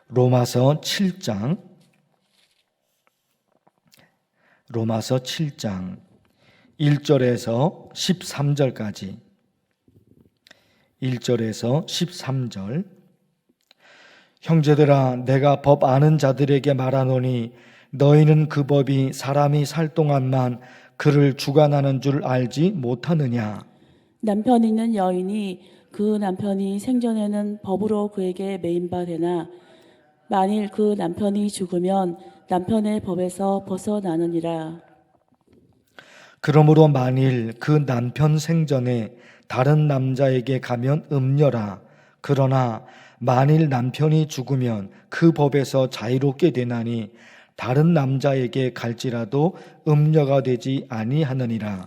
로마서 7장 1절에서 13절까지 1절에서 13절 형제들아 내가 법 아는 자들에게 말하노니 너희는 그 법이 사람이 살 동안만 그를 주관하는 줄 알지 못하느냐. 남편 있는 여인이 그 남편이 생전에는 법으로 그에게 매인바 되나 만일 그 남편이 죽으면 남편의 법에서 벗어나느니라. 그러므로 만일 그 남편 생전에 다른 남자에게 가면 음녀라. 그러나 만일 남편이 죽으면 그 법에서 자유롭게 되나니 다른 남자에게 갈지라도 음녀가 되지 아니하느니라.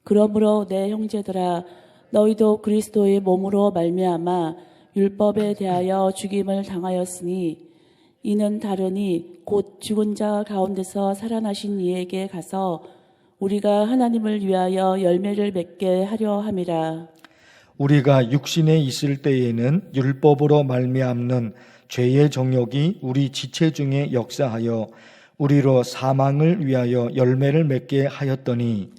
그러므로 내 형제들아 너희도 그리스도의 몸으로 말미암아 율법에 대하여 죽임을 당하였으니 이는 다르니 곧 죽은 자 가운데서 살아나신 이에게 가서 우리가 하나님을 위하여 열매를 맺게 하려 함이라. 우리가 육신에 있을 때에는 율법으로 말미암는 죄의 정욕이 우리 지체 중에 역사하여 우리로 사망을 위하여 열매를 맺게 하였더니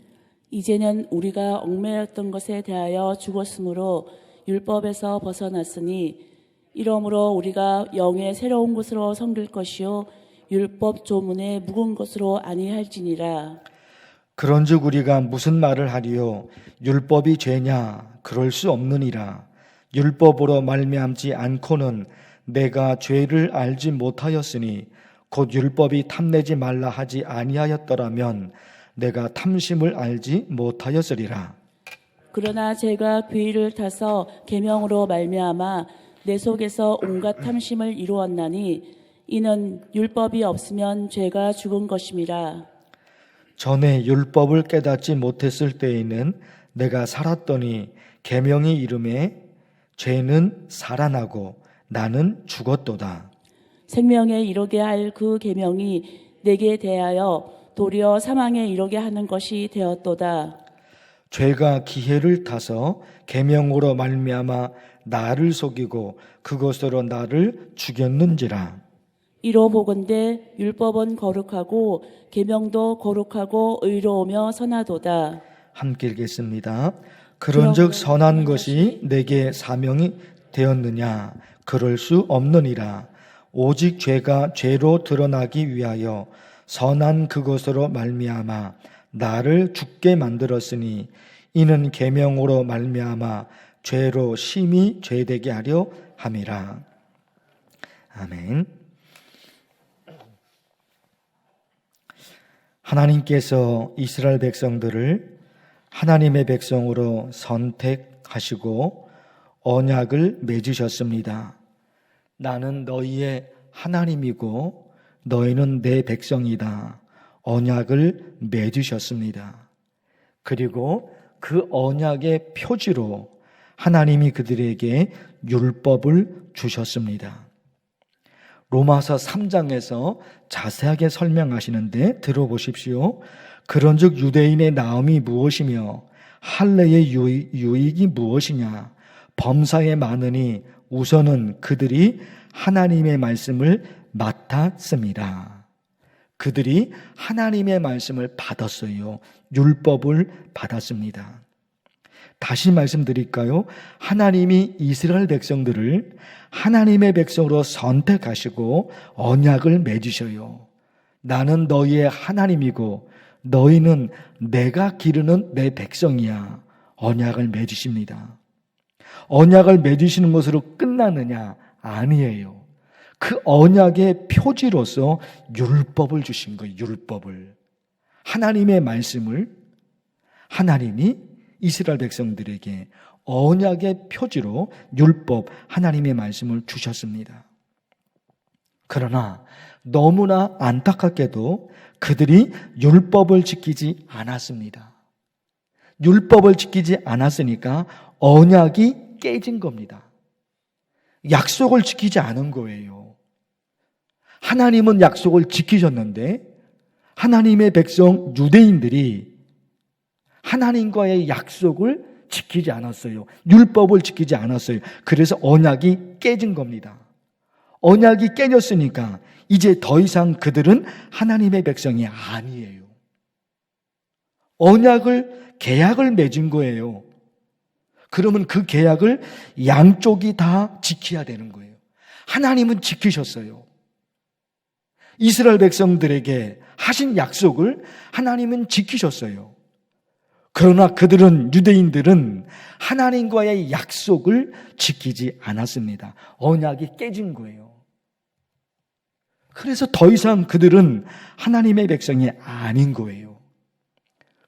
이제는 우리가 얽매였던 것에 대하여 죽었으므로 율법에서 벗어났으니 이러므로 우리가 영의 새로운 것으로 섬길 것이요 율법 조문에 묵은 것으로 아니할지니라. 그런즉 우리가 무슨 말을 하리요? 율법이 죄냐? 그럴 수 없느니라. 율법으로 말미암지 않고는 내가 죄를 알지 못하였으니 곧 율법이 탐내지 말라 하지 아니하였더라면 내가 탐심을 알지 못하였으리라. 그러나 제가 귀를 타서 계명으로 말미암아 내 속에서 온갖 탐심을 이루었나니 이는 율법이 없으면 죄가 죽은 것임이라. 전에 율법을 깨닫지 못했을 때에는 내가 살았더니 계명이 이름에 죄는 살아나고 나는 죽었도다. 생명에 이르게 할 그 계명이 내게 대하여 도리어 사망에 이르게 하는 것이 되었도다. 죄가 기회를 타서 계명으로 말미암아 나를 속이고 그것으로 나를 죽였는지라. 이로 보건대 율법은 거룩하고 계명도 거룩하고 의로우며 선하도다. 함께 읽겠습니다. 그런즉 선한 것이 내게 사명이 되었느냐? 그럴 수 없느니라. 오직 죄가 죄로 드러나기 위하여 선한 그것으로 말미암아 나를 죽게 만들었으니 이는 계명으로 말미암아 죄로 심히 죄되게 하려 함이라. 아멘. 하나님께서 이스라엘 백성들을 하나님의 백성으로 선택하시고 언약을 맺으셨습니다. 나는 너희의 하나님이고 너희는 내 백성이다. 언약을 맺으셨습니다. 그리고 그 언약의 표지로 하나님이 그들에게 율법을 주셨습니다. 로마서 3장에서 자세하게 설명하시는데 들어보십시오. 그런즉 유대인의 나음이 무엇이며 할례의 유익이 무엇이냐? 범사에 많으니 우선은 그들이 하나님의 말씀을 맡았습니다. 그들이 하나님의 말씀을 받았어요. 율법을 받았습니다. 다시 말씀드릴까요? 하나님이 이스라엘 백성들을 하나님의 백성으로 선택하시고 언약을 맺으셔요. 나는 너희의 하나님이고 너희는 내가 기르는 내 백성이야. 언약을 맺으십니다. 언약을 맺으시는 것으로 끝나느냐? 아니에요. 그 언약의 표지로서 율법을 주신 거예요. 율법을. 하나님의 말씀을 하나님이 이스라엘 백성들에게 언약의 표지로 율법, 하나님의 말씀을 주셨습니다. 그러나 너무나 안타깝게도 그들이 율법을 지키지 않았습니다. 율법을 지키지 않았으니까 언약이 깨진 겁니다. 약속을 지키지 않은 거예요. 하나님은 약속을 지키셨는데 하나님의 백성 유대인들이 하나님과의 약속을 지키지 않았어요. 율법을 지키지 않았어요. 그래서 언약이 깨진 겁니다. 언약이 깨졌으니까 이제 더 이상 그들은 하나님의 백성이 아니에요. 계약을 맺은 거예요. 그러면 그 계약을 양쪽이 다 지켜야 되는 거예요. 하나님은 지키셨어요. 이스라엘 백성들에게 하신 약속을 하나님은 지키셨어요. 그러나 유대인들은 하나님과의 약속을 지키지 않았습니다. 언약이 깨진 거예요. 그래서 더 이상 그들은 하나님의 백성이 아닌 거예요.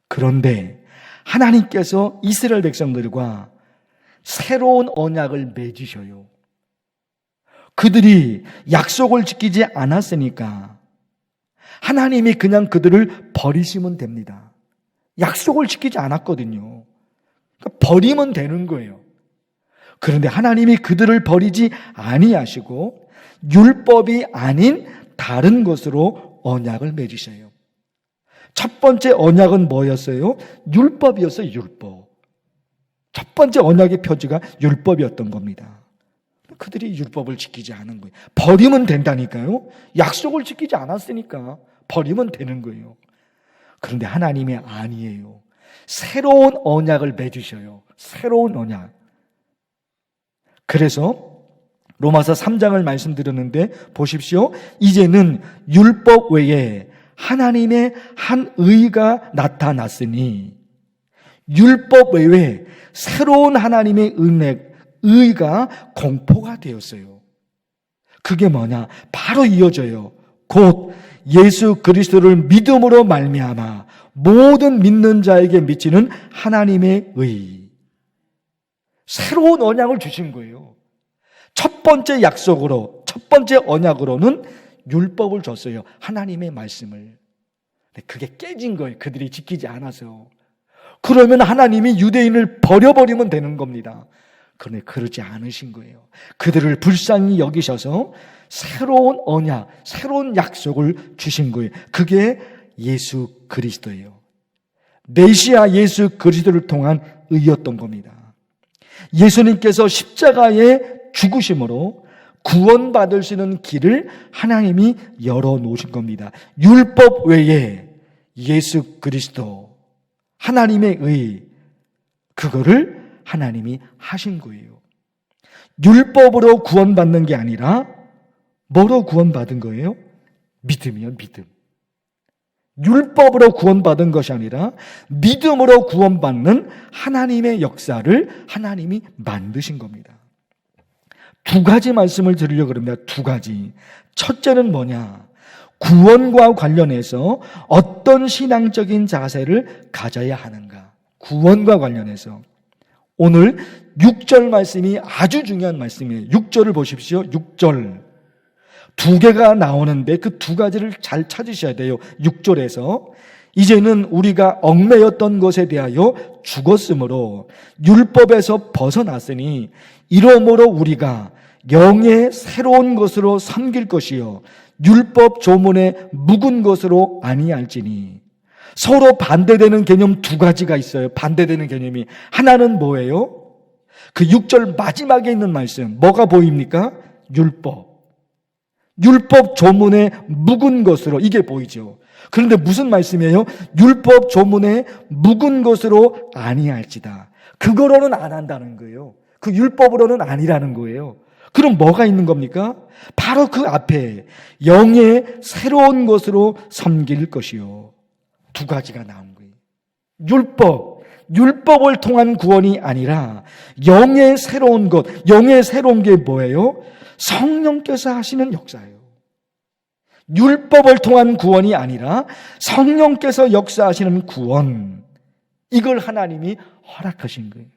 그런데 하나님께서 이스라엘 백성들과 새로운 언약을 맺으셔요. 그들이 약속을 지키지 않았으니까 하나님이 그냥 그들을 버리시면 됩니다. 약속을 지키지 않았거든요. 그러니까 버리면 되는 거예요. 그런데 하나님이 그들을 버리지 아니하시고 율법이 아닌 다른 것으로 언약을 맺으셔요. 첫 번째 언약은 뭐였어요? 율법이었어요. 율법. 첫 번째 언약의 표지가 율법이었던 겁니다. 그들이 율법을 지키지 않은 거예요. 버리면 된다니까요. 약속을 지키지 않았으니까 버리면 되는 거예요. 그런데 하나님이 아니에요. 새로운 언약을 맺으셔요. 새로운 언약. 그래서 로마서 3장을 말씀드렸는데 보십시오. 이제는 율법 외에 하나님의 한 의가 나타났으니 율법 외에 새로운 하나님의 의가 공포가 되었어요. 그게 뭐냐? 바로 이어져요. 곧 예수 그리스도를 믿음으로 말미암아 모든 믿는 자에게 미치는 하나님의 의. 새로운 언약을 주신 거예요. 첫 번째 약속으로, 첫 번째 언약으로는 율법을 줬어요. 하나님의 말씀을. 근데 그게 깨진 거예요. 그들이 지키지 않아서. 그러면 하나님이 유대인을 버려버리면 되는 겁니다. 그런데 그러지 않으신 거예요. 그들을 불쌍히 여기셔서 새로운 언약, 새로운 약속을 주신 거예요. 그게 예수 그리스도예요. 메시아 예수 그리스도를 통한 의였던 겁니다. 예수님께서 십자가에 죽으심으로 구원받을 수 있는 길을 하나님이 열어놓으신 겁니다. 율법 외에 예수 그리스도, 하나님의 의, 그거를 하나님이 하신 거예요. 율법으로 구원받는 게 아니라 뭐로 구원받은 거예요? 믿음이요, 믿음. 율법으로 구원받은 것이 아니라 믿음으로 구원받는 하나님의 역사를 하나님이 만드신 겁니다. 두 가지 말씀을 드리려고 합니다. 두 가지. 첫째는 뭐냐? 구원과 관련해서 어떤 신앙적인 자세를 가져야 하는가? 구원과 관련해서. 오늘 6절 말씀이 아주 중요한 말씀이에요. 6절을 보십시오. 6절. 두 개가 나오는데 그 두 가지를 잘 찾으셔야 돼요. 6절에서 이제는 우리가 얽매였던 것에 대하여 죽었으므로 율법에서 벗어났으니 이러므로 우리가 영의 새로운 것으로 섬길 것이요 율법 조문에 묵은 것으로 아니할지니. 서로 반대되는 개념 두 가지가 있어요. 반대되는 개념이. 하나는 뭐예요? 그 6절 마지막에 있는 말씀. 뭐가 보입니까? 율법. 율법 조문에 묵은 것으로. 이게 보이죠. 그런데 무슨 말씀이에요? 율법 조문에 묵은 것으로 아니할지다. 그거로는 안 한다는 거예요. 그 율법으로는 아니라는 거예요. 그럼 뭐가 있는 겁니까? 바로 그 앞에 영의 새로운 것으로 섬길 것이요. 두 가지가 나온 거예요. 율법을 통한 구원이 아니라 영의 새로운 것. 영의 새로운 게 뭐예요? 성령께서 하시는 역사예요. 율법을 통한 구원이 아니라 성령께서 역사하시는 구원. 이걸 하나님이 허락하신 거예요.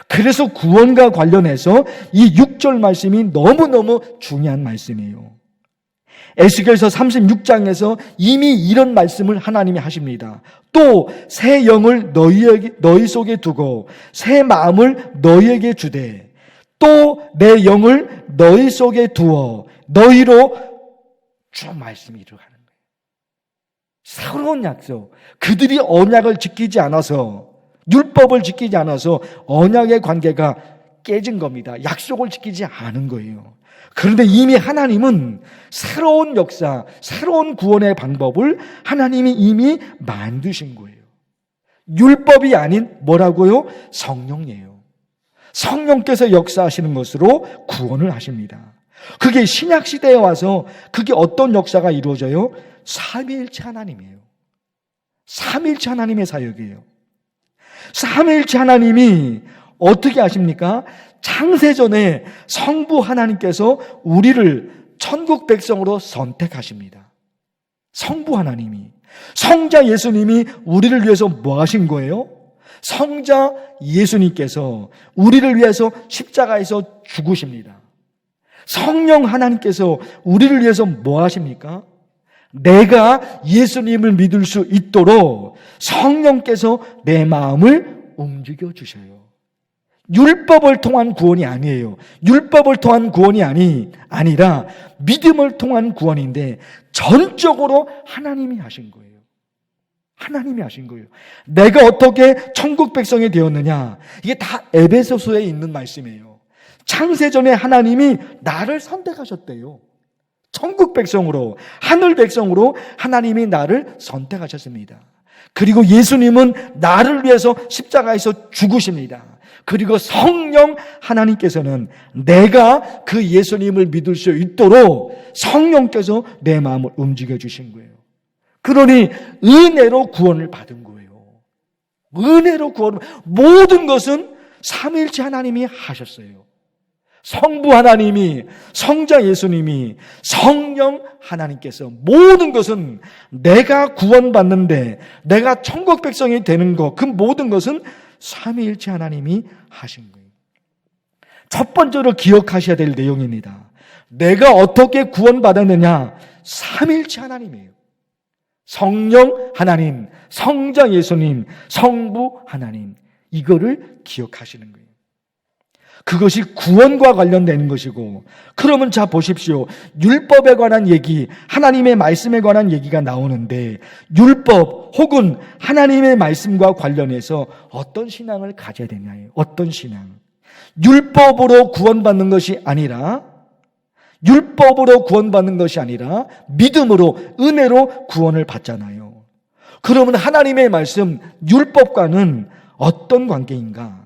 그래서 구원과 관련해서 이 6절 말씀이 너무너무 중요한 말씀이에요. 에스겔서 36장에서 이미 이런 말씀을 하나님이 하십니다. 또 새 영을 너희 속에 두고 새 마음을 너희에게 주되 또 내 영을 너희 속에 두어 너희로 쭉 말씀이 이루어가는 거예요. 새로운 약속. 그들이 언약을 지키지 않아서, 율법을 지키지 않아서 언약의 관계가 깨진 겁니다. 약속을 지키지 않은 거예요. 그런데 이미 하나님은 새로운 역사, 새로운 구원의 방법을 하나님이 이미 만드신 거예요. 율법이 아닌 뭐라고요? 성령이에요. 성령께서 역사하시는 것으로 구원을 하십니다. 그게 신약시대에 와서 그게 어떤 역사가 이루어져요? 삼위일체 하나님이에요. 삼위일체 하나님의 사역이에요. 삼위일체 하나님이 어떻게 하십니까? 창세전에 성부 하나님께서 우리를 천국 백성으로 선택하십니다. 성부 하나님이. 성자 예수님이 우리를 위해서 뭐 하신 거예요? 성자 예수님께서 우리를 위해서 십자가에서 죽으십니다. 성령 하나님께서 우리를 위해서 뭐 하십니까? 내가 예수님을 믿을 수 있도록 성령께서 내 마음을 움직여 주셔요. 율법을 통한 구원이 아니에요. 율법을 통한 구원이 아니라 믿음을 통한 구원인데 전적으로 하나님이 하신 거예요. 하나님이 하신 거예요. 내가 어떻게 천국 백성이 되었느냐? 이게 다 에베소서에 있는 말씀이에요. 창세전에 하나님이 나를 선택하셨대요. 천국 백성으로, 하늘 백성으로 하나님이 나를 선택하셨습니다. 그리고 예수님은 나를 위해서 십자가에서 죽으십니다. 그리고 성령 하나님께서는 내가 그 예수님을 믿을 수 있도록 성령께서 내 마음을 움직여 주신 거예요. 그러니 은혜로 구원을 받은 거예요. 은혜로 구원을, 모든 것은 삼위일체 하나님이 하셨어요. 성부 하나님이, 성자 예수님이, 성령 하나님께서 모든 것은 내가 구원받는데 내가 천국 백성이 되는 것, 그 모든 것은 삼위일체 하나님이 하신 거예요. 첫 번째로 기억하셔야 될 내용입니다. 내가 어떻게 구원받았느냐? 삼위일체 하나님이에요. 성령 하나님, 성자 예수님, 성부 하나님, 이거를 기억하시는 거예요. 그것이 구원과 관련되는 것이고, 그러면 자 보십시오. 율법에 관한 얘기, 하나님의 말씀에 관한 얘기가 나오는데 율법 혹은 하나님의 말씀과 관련해서 어떤 신앙을 가져야 되냐예요. 어떤 신앙. 율법으로 구원받는 것이 아니라, 율법으로 구원받는 것이 아니라 믿음으로, 은혜로 구원을 받잖아요. 그러면 하나님의 말씀, 율법과는 어떤 관계인가?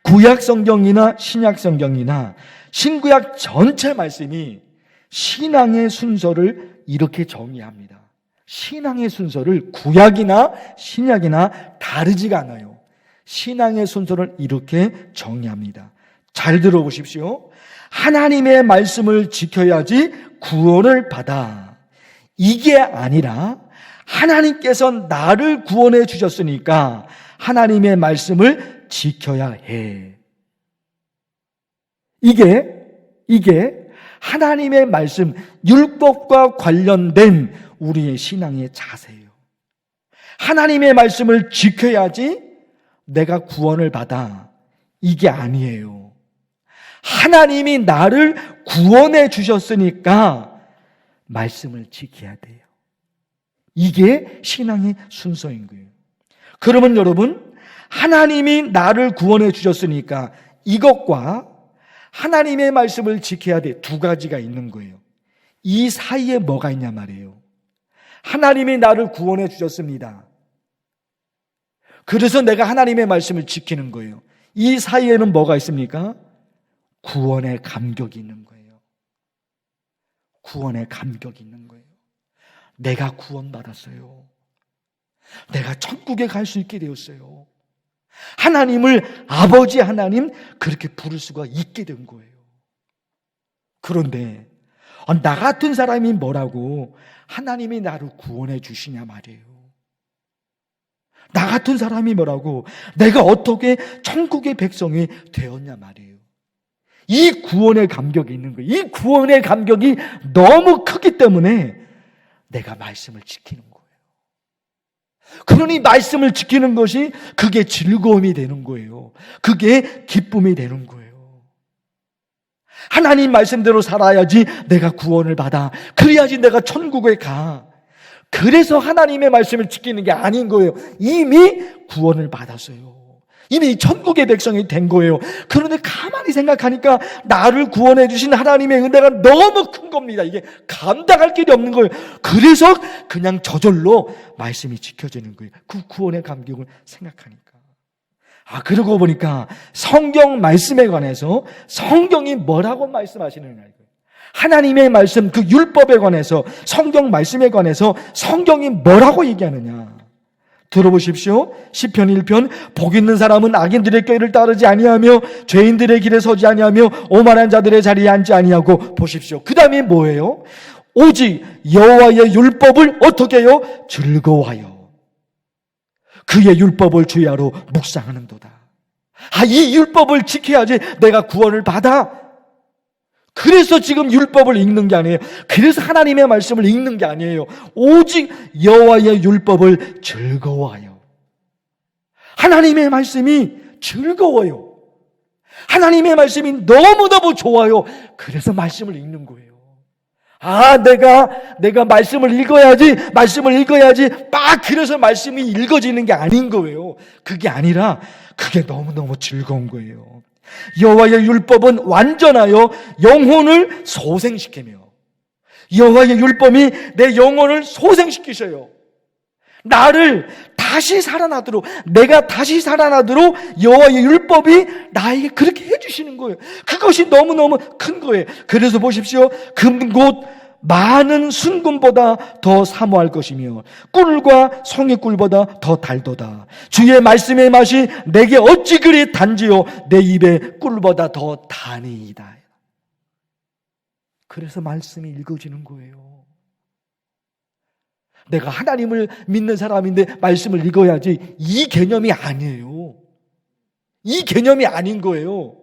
구약 성경이나 신약 성경이나 신구약 전체 말씀이 신앙의 순서를 이렇게 정의합니다. 신앙의 순서를 구약이나 신약이나 다르지가 않아요. 신앙의 순서를 이렇게 정의합니다. 잘 들어보십시오. 하나님의 말씀을 지켜야지 구원을 받아. 이게 아니라 하나님께서 나를 구원해 주셨으니까 하나님의 말씀을 지켜야 해. 이게 하나님의 말씀, 율법과 관련된 우리의 신앙의 자세예요. 하나님의 말씀을 지켜야지 내가 구원을 받아. 이게 아니에요. 하나님이 나를 구원해 주셨으니까 말씀을 지켜야 돼요. 이게 신앙의 순서인 거예요. 그러면 여러분, 하나님이 나를 구원해 주셨으니까 이것과 하나님의 말씀을 지켜야 돼. 두 가지가 있는 거예요. 이 사이에 뭐가 있냐 말이에요. 하나님이 나를 구원해 주셨습니다. 그래서 내가 하나님의 말씀을 지키는 거예요. 이 사이에는 뭐가 있습니까? 구원의 감격이 있는 거예요. 구원의 감격이 있는 거예요. 내가 구원받았어요. 내가 천국에 갈 수 있게 되었어요. 하나님을 아버지 하나님 그렇게 부를 수가 있게 된 거예요. 그런데 나 같은 사람이 뭐라고 하나님이 나를 구원해 주시냐 말이에요. 나 같은 사람이 뭐라고 내가 어떻게 천국의 백성이 되었냐 말이에요. 이 구원의 감격이 있는 거예요. 이 구원의 감격이 너무 크기 때문에 내가 말씀을 지키는 거예요. 그러니 말씀을 지키는 것이 그게 즐거움이 되는 거예요. 그게 기쁨이 되는 거예요. 하나님 말씀대로 살아야지 내가 구원을 받아. 그래야지 내가 천국에 가. 그래서 하나님의 말씀을 지키는 게 아닌 거예요. 이미 구원을 받았어요. 이미 천국의 백성이 된 거예요. 그런데 가만히 생각하니까 나를 구원해 주신 하나님의 은혜가 너무 큰 겁니다. 이게 감당할 길이 없는 거예요. 그래서 그냥 저절로 말씀이 지켜지는 거예요. 그 구원의 감격을 생각하니까. 그러고 보니까 성경 말씀에 관해서 성경이 뭐라고 말씀하시느냐 이거예요. 하나님의 말씀, 그 율법에 관해서, 성경 말씀에 관해서 성경이 뭐라고 얘기하느냐. 들어보십시오. 시편 1편. 복 있는 사람은 악인들의 꾀를 따르지 아니하며 죄인들의 길에 서지 아니하며 오만한 자들의 자리에 앉지 아니하고. 보십시오. 그 다음에 뭐예요? 오직 여호와의 율법을 어떻게 해요? 즐거워하여 그의 율법을 주야로 묵상하는도다. 이 율법을 지켜야지 내가 구원을 받아. 그래서 지금 율법을 읽는 게 아니에요. 그래서 하나님의 말씀을 읽는 게 아니에요. 오직 여호와의 율법을 즐거워하여. 하나님의 말씀이 즐거워요. 하나님의 말씀이 너무너무 좋아요. 그래서 말씀을 읽는 거예요. 내가 말씀을 읽어야지 그래서 말씀이 읽어지는 게 아닌 거예요. 그게 아니라 그게 너무너무 즐거운 거예요. 여호와의 율법은 완전하여 영혼을 소생시키며, 여호와의 율법이 내 영혼을 소생시키셔요. 나를 다시 살아나도록, 내가 다시 살아나도록 여호와의 율법이 나에게 그렇게 해주시는 거예요. 그것이 너무너무 큰 거예요. 그래서 보십시오. 금곧 많은 순금보다 더 사모할 것이며 꿀과 송이꿀보다 더 달도다. 주의 말씀의 맛이 내게 어찌 그리 단지요 내 입에 꿀보다 더 다니이다. 그래서 말씀이 읽어지는 거예요. 내가 하나님을 믿는 사람인데 말씀을 읽어야지, 이 개념이 아니에요. 이 개념이 아닌 거예요.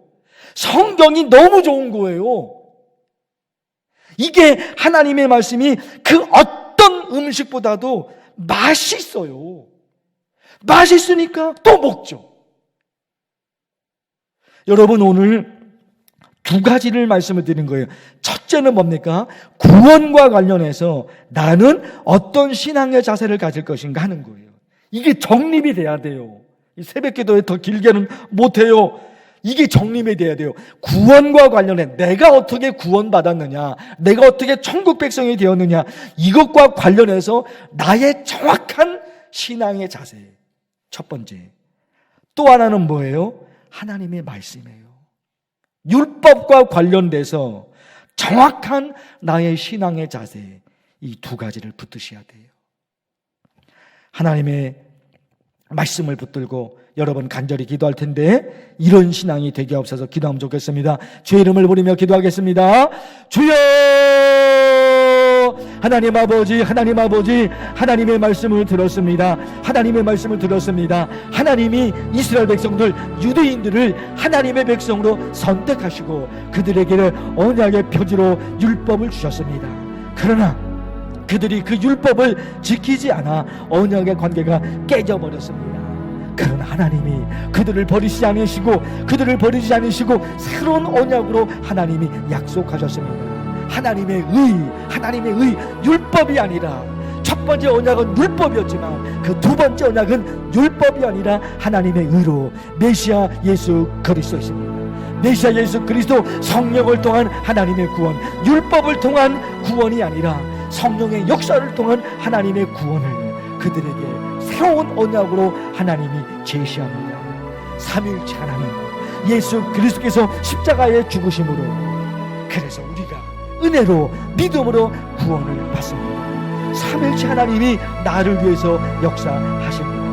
성경이 너무 좋은 거예요. 이게 하나님의 말씀이 그 어떤 음식보다도 맛있어요. 맛있으니까 또 먹죠. 여러분, 오늘 두 가지를 말씀을 드린 거예요. 첫째는 뭡니까? 구원과 관련해서 나는 어떤 신앙의 자세를 가질 것인가 하는 거예요. 이게 정립이 돼야 돼요. 이 새벽기도에 더 길게는 못해요. 이게 정립이 돼야 돼요. 구원과 관련해 내가 어떻게 구원받았느냐, 내가 어떻게 천국 백성이 되었느냐, 이것과 관련해서 나의 정확한 신앙의 자세. 첫 번째. 또 하나는 뭐예요? 하나님의 말씀이에요. 율법과 관련돼서 정확한 나의 신앙의 자세, 이 두 가지를 붙드셔야 돼요. 하나님의 말씀을 붙들고 여러분 간절히 기도할 텐데 이런 신앙이 되게 없어서 기도하면 좋겠습니다. 주의 이름을 부르며 기도하겠습니다. 주여! 하나님 아버지, 하나님의 말씀을 들었습니다. 하나님이 이스라엘 백성들, 유대인들을 하나님의 백성으로 선택하시고 그들에게 언약의 표지로 율법을 주셨습니다. 그러나 그들이 그 율법을 지키지 않아 언약의 관계가 깨져버렸습니다. 그러나 하나님이 그들을 버리지 않으시고 새로운 언약으로 하나님이 약속하셨습니다. 하나님의 의, 율법이 아니라, 첫 번째 언약은 율법이었지만 그 두 번째 언약은 율법이 아니라 하나님의 의로 메시아 예수 그리스도이십니다. 메시아 예수 그리스도, 성령을 통한 하나님의 구원, 율법을 통한 구원이 아니라 성령의 역사를 통한 하나님의 구원을 그들에게 새로운 언약으로 하나님이 제시합니다. 삼위일체 하나님, 예수 그리스도께서 십자가에 죽으심으로, 그래서 우리가 은혜로 믿음으로 구원을 받습니다. 삼위일체 하나님이 나를 위해서 역사하십니다.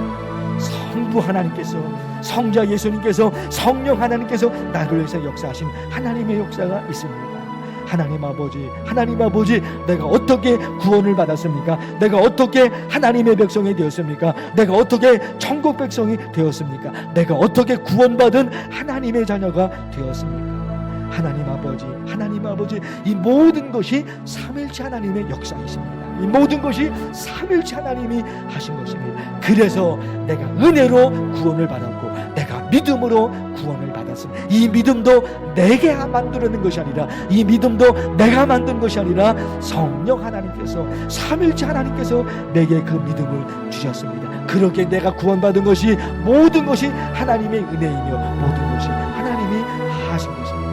성부 하나님께서, 성자 예수님께서, 성령 하나님께서 나를 위해서 역사하신 하나님의 역사가 있습니다. 하나님 아버지, 내가 어떻게 구원을 받았습니까? 내가 어떻게 하나님의 백성이 되었습니까? 내가 어떻게 천국 백성이 되었습니까? 내가 어떻게 구원받은 하나님의 자녀가 되었습니까? 하나님 아버지, 이 모든 것이 삼위일체 하나님의 역사이십니다. 이 모든 것이 삼위일체 하나님이 하신 것입니다. 그래서 내가 은혜로 구원을 받았고 내가 믿음으로 구원을 받았습니다. 이 믿음도 내가 만들어낸 것이 아니라, 이 믿음도 내가 만든 것이 아니라 성령 하나님께서, 삼위일체 하나님께서 내게 그 믿음을 주셨습니다. 그렇게 내가 구원받은 것이 모든 것이 하나님의 은혜이며 모든 것이 하나님이 하신 것입니다.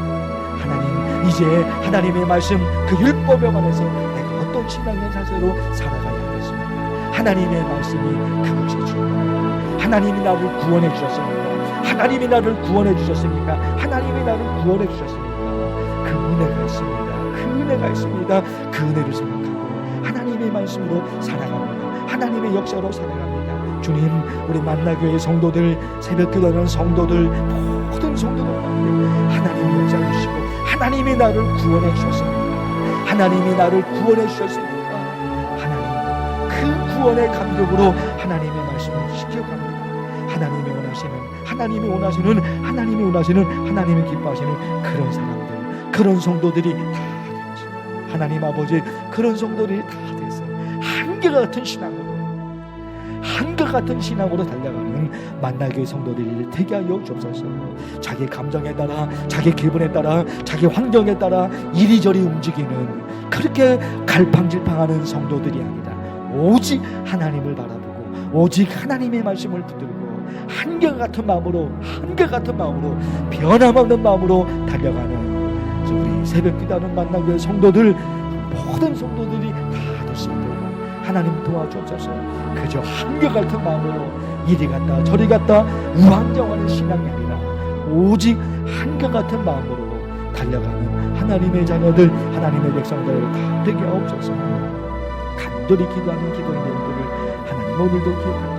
하나님, 이제 하나님의 말씀 그 율법에 관해서 내가 어떤 신앙의 자세로 살아가야 하겠습니까? 하나님의 말씀이 그것이 중요합니다. 하나님이 나를 구원해 주셨습니까? 하나님이 나를 구원해 주셨습니까? 하나님이 나를 구원해 주셨습니까? 그 은혜가 있습니다. 그 은혜가 있습니다. 그 은혜를 생각하고 하나님의 말씀으로 살아갑니다. 하나님의 역사로 살아갑니다. 주님, 우리 만나교회 성도들, 새벽기도하는 성도들, 모든 성도들 가운데 하나님의 역사를 주시고 하나님이 나를 구원해 주셨습니다. 하나님이 나를 구원해 주셨습니다. 하나님, 그 구원의 감격으로 하나님의 말씀을 지켜갑니다. 하나님이 원하시는 하나님이 기뻐하시는 그런 사람들, 그런 성도들이 다 되었습니다. 하나님 아버지, 그런 성도들이 다 됐어요. 한결같은 신앙으로 달려가는 만나교회 성도들이 되게 하여 주옵소서. 자기 감정에 따라, 자기 기분에 따라, 자기 환경에 따라 이리저리 움직이는 그렇게 갈팡질팡하는 성도들이 아니라 오직 하나님을 바라보고 오직 하나님의 말씀을 붙들고 한결같은 마음으로 변함없는 마음으로 달려가는 우리 새벽기도하는 만나교회 성도들, 모든 성도들이 다 됐습니다. 하나님 도와주옵소서. 그저 한결같은 마음으로 이리 갔다 저리 갔다 우왕좌왕하는 신앙이 아니라 오직 한결같은 마음으로 달려가는 하나님의 자녀들, 하나님의 백성들 다 되게 하옵소서. 간절히 기도하는 기도인들을 하나님 오늘도 기억합니다.